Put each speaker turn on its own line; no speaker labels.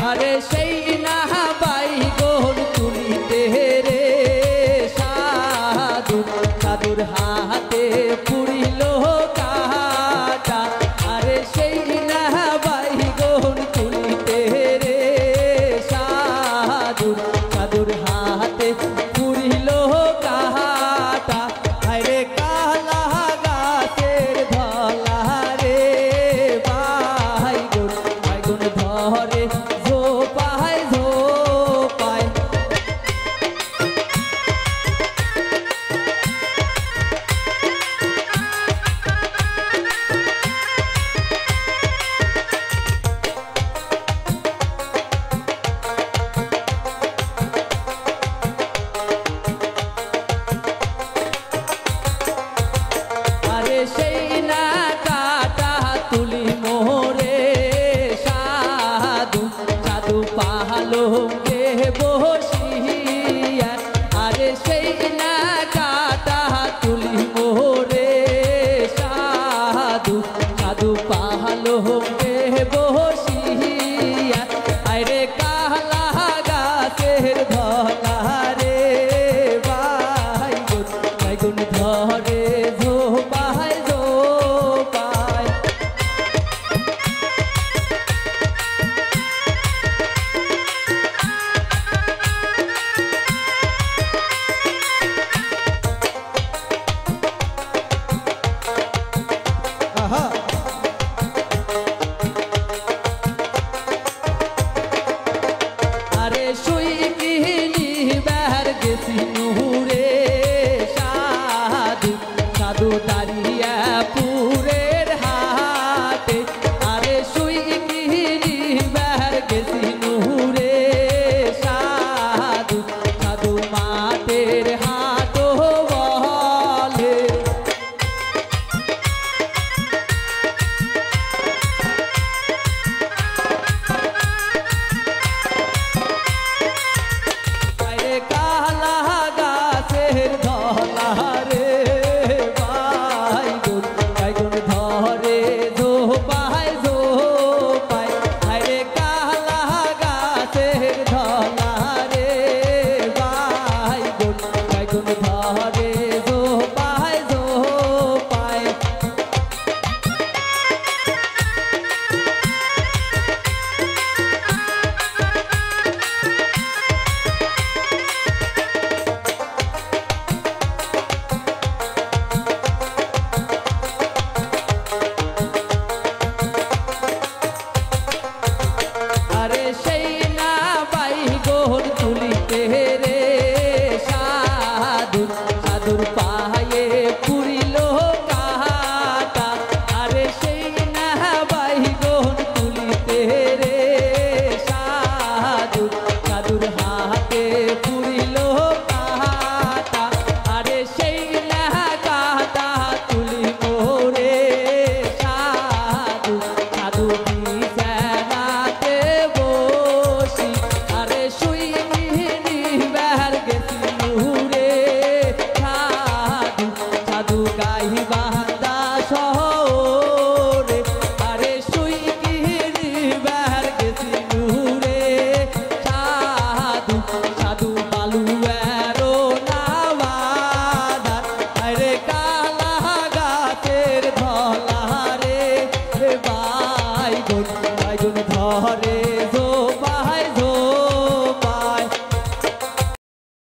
আরে সেই না বাইগন তুলিতে রে সাধু সাধুর হাতে পুরিল কাটা। আরে সেই না বাইগন তুলিতে রে সাধু সাধুর হাতে পুরিল কাটা। আরে কালা গাছের ধলা রে বাইগন বাইগন ধরে ঝোপায় ঝোপায়। আরে সেই না কাটা তুলি মোরে সাধু সাধু পালঙ্কে বসিয়া। আরে সেই না কাটা তুলি মোরে সাধু সাধু পালঙ্কে